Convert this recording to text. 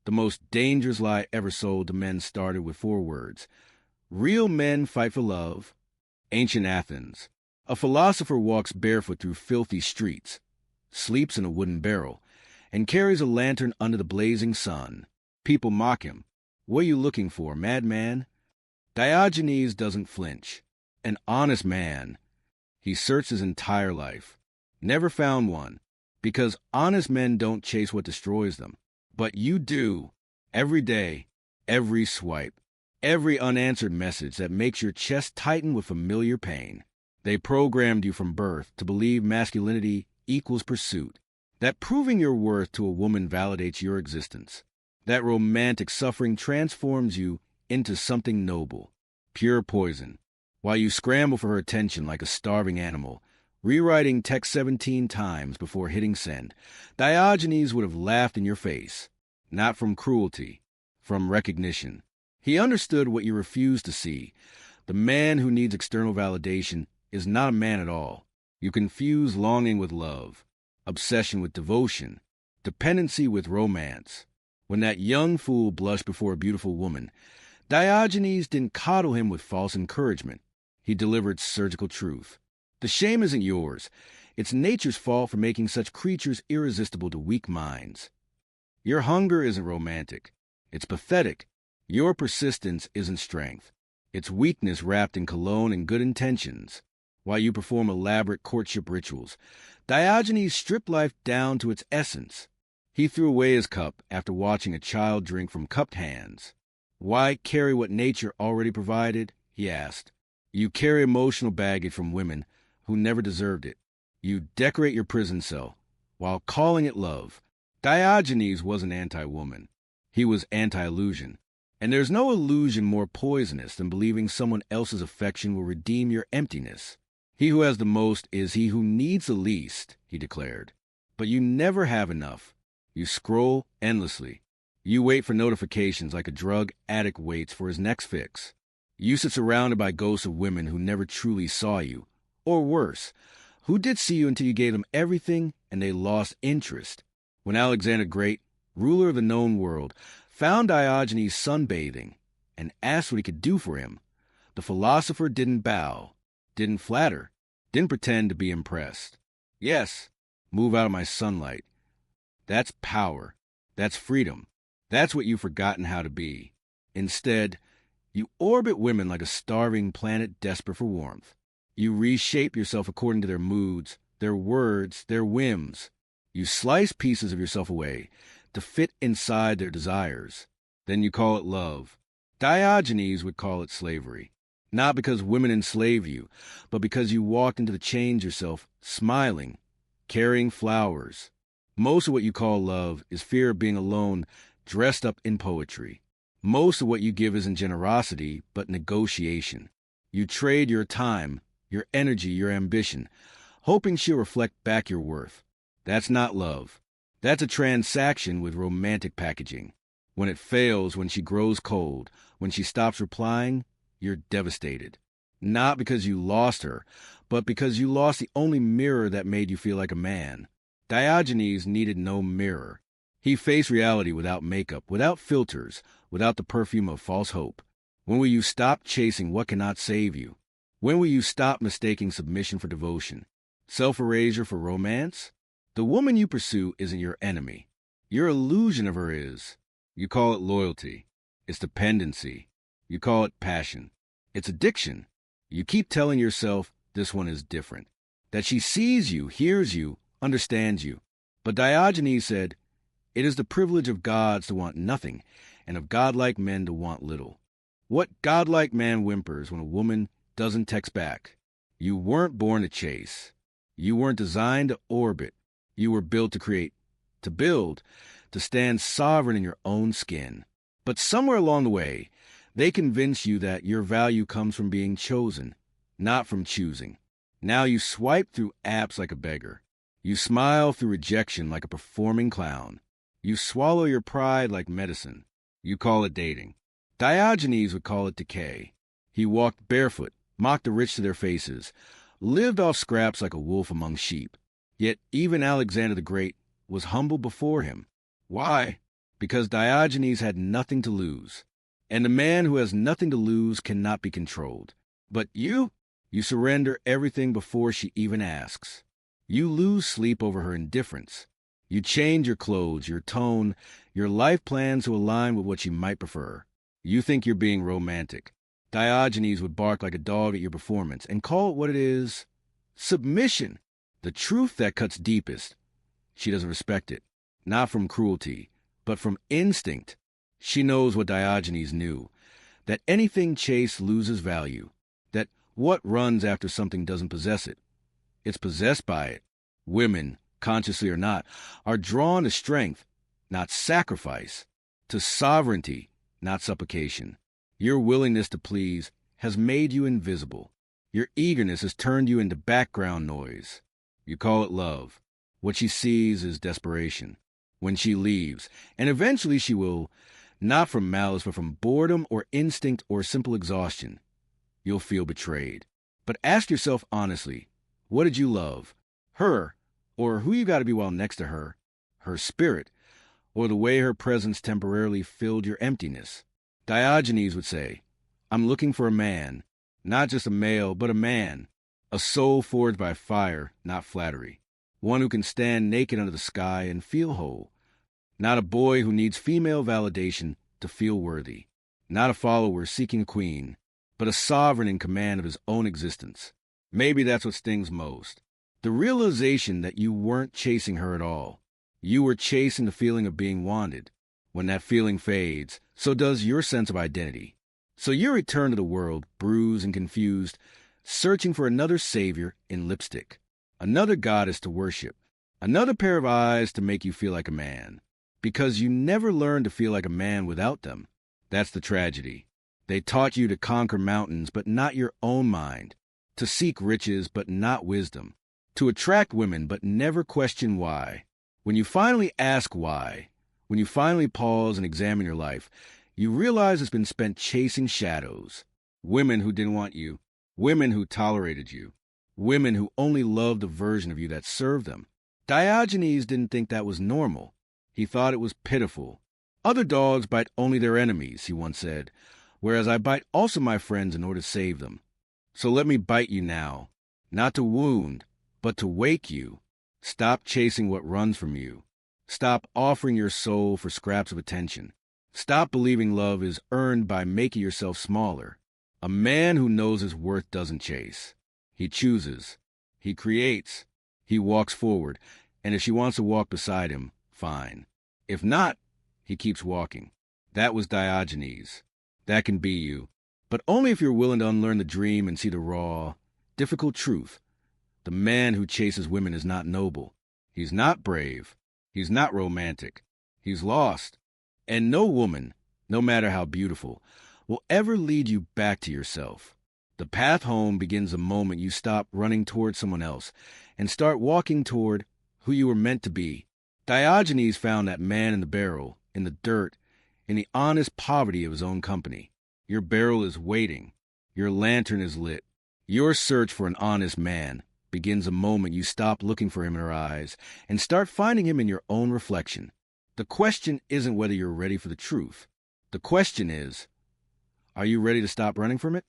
The most dangerous lie ever sold to men started with 4 words. Real men fight for love. Ancient Athens. A philosopher walks barefoot through filthy streets, sleeps in a wooden barrel, and carries a lantern under the blazing sun. People mock him. What are you looking for, madman? Diogenes doesn't flinch. An honest man. He searched his entire life. Never found one. Because honest men don't chase what destroys them. But you do. Every day, every swipe, every unanswered message that makes your chest tighten with familiar pain. They programmed you from birth to believe masculinity equals pursuit. That proving your worth to a woman validates your existence. That romantic suffering transforms you into something noble. Pure poison. While you scramble for her attention like a starving animal, rewriting text 17 times before hitting send, Diogenes would have laughed in your face. Not from cruelty, from recognition. He understood what you refused to see. The man who needs external validation is not a man at all. You confuse longing with love, obsession with devotion, dependency with romance. When that young fool blushed before a beautiful woman, Diogenes didn't coddle him with false encouragement. He delivered surgical truth. The shame isn't yours. It's nature's fault for making such creatures irresistible to weak minds. Your hunger isn't romantic. It's pathetic. Your persistence isn't strength. It's weakness wrapped in cologne and good intentions. While you perform elaborate courtship rituals, Diogenes stripped life down to its essence. He threw away his cup after watching a child drink from cupped hands. Why carry what nature already provided? He asked. You carry emotional baggage from women who never deserved it. You decorate your prison cell while calling it love. Diogenes wasn't anti-woman. He was anti-illusion. And there's no illusion more poisonous than believing someone else's affection will redeem your emptiness. He who has the most is he who needs the least, he declared. But you never have enough. You scroll endlessly. You wait for notifications like a drug addict waits for his next fix. You sit surrounded by ghosts of women who never truly saw you. Or worse, who did see you until you gave them everything and they lost interest. When Alexander the Great, ruler of the known world, found Diogenes sunbathing and asked what he could do for him, the philosopher didn't bow, didn't flatter, didn't pretend to be impressed. Yes, move out of my sunlight. That's power. That's freedom. That's what you've forgotten how to be. Instead, you orbit women like a starving planet desperate for warmth. You reshape yourself according to their moods, their words, their whims. You slice pieces of yourself away to fit inside their desires. Then you call it love. Diogenes would call it slavery. Not because women enslave you, but because you walked into the chains yourself, smiling, carrying flowers. Most of what you call love is fear of being alone, dressed up in poetry. Most of what you give isn't generosity, but negotiation. You trade your time, your energy, your ambition, hoping she'll reflect back your worth. That's not love. That's a transaction with romantic packaging. When it fails, when she grows cold, when she stops replying, you're devastated. Not because you lost her, but because you lost the only mirror that made you feel like a man. Diogenes needed no mirror. He faced reality without makeup, without filters, without the perfume of false hope. When will you stop chasing what cannot save you? When will you stop mistaking submission for devotion, self-erasure for romance? The woman you pursue isn't your enemy. Your illusion of her is. You call it loyalty. It's dependency. You call it passion. It's addiction. You keep telling yourself this one is different, that she sees you, hears you, understands you. But Diogenes said, it is the privilege of gods to want nothing, and of godlike men to want little. What godlike man whimpers when a woman doesn't text back? You weren't born to chase. You weren't designed to orbit. You were built to create, to build, to stand sovereign in your own skin. But somewhere along the way, they convince you that your value comes from being chosen, not from choosing. Now you swipe through apps like a beggar. You smile through rejection like a performing clown. You swallow your pride like medicine. You call it dating. Diogenes would call it decay. He walked barefoot, mocked the rich to their faces, lived off scraps like a wolf among sheep. Yet even Alexander the Great was humble before him. Why? Because Diogenes had nothing to lose. And a man who has nothing to lose cannot be controlled. But you surrender everything before she even asks. You lose sleep over her indifference. You change your clothes, your tone, your life plans to align with what she might prefer. You think you're being romantic. Diogenes would bark like a dog at your performance and call it what it is: submission, the truth that cuts deepest. She doesn't respect it, not from cruelty, but from instinct. She knows what Diogenes knew, that anything chased loses value, that what runs after something doesn't possess it. It's possessed by it. Women, consciously or not, are drawn to strength, not sacrifice, to sovereignty, not supplication. Your willingness to please has made you invisible. Your eagerness has turned you into background noise. You call it love. What she sees is desperation. When she leaves, and eventually she will, not from malice, but from boredom or instinct or simple exhaustion, you'll feel betrayed. But ask yourself honestly, what did you love? Her, or who you got to be while next to her? Her spirit, or the way her presence temporarily filled your emptiness? Diogenes would say, I'm looking for a man, not just a male, but a man, a soul forged by fire, not flattery, one who can stand naked under the sky and feel whole, not a boy who needs female validation to feel worthy, not a follower seeking a queen, but a sovereign in command of his own existence. Maybe that's what stings most. The realization that you weren't chasing her at all. You were chasing the feeling of being wanted. When that feeling fades, so does your sense of identity. So you return to the world, bruised and confused, searching for another savior in lipstick, another goddess to worship, another pair of eyes to make you feel like a man. Because you never learned to feel like a man without them. That's the tragedy. They taught you to conquer mountains, but not your own mind, to seek riches, but not wisdom, to attract women, but never question why. When you finally ask why, when you finally pause and examine your life, you realize it's been spent chasing shadows. Women who didn't want you, women who tolerated you, women who only loved the version of you that served them. Diogenes didn't think that was normal. He thought it was pitiful. Other dogs bite only their enemies, he once said, whereas I bite also my friends in order to save them. So let me bite you now, not to wound, but to wake you. Stop chasing what runs from you. Stop offering your soul for scraps of attention. Stop believing love is earned by making yourself smaller. A man who knows his worth doesn't chase. He chooses. He creates. He walks forward. And if she wants to walk beside him, fine. If not, he keeps walking. That was Diogenes. That can be you. But only if you're willing to unlearn the dream and see the raw, difficult truth. The man who chases women is not noble. He's not brave. He's not romantic. He's lost. And no woman, no matter how beautiful, will ever lead you back to yourself. The path home begins the moment you stop running toward someone else and start walking toward who you were meant to be. Diogenes found that man in the barrel, in the dirt, in the honest poverty of his own company. Your barrel is waiting. Your lantern is lit. Your search for an honest man begins the moment you stop looking for him in her eyes and start finding him in your own reflection. The question isn't whether you're ready for the truth. The question is, are you ready to stop running from it?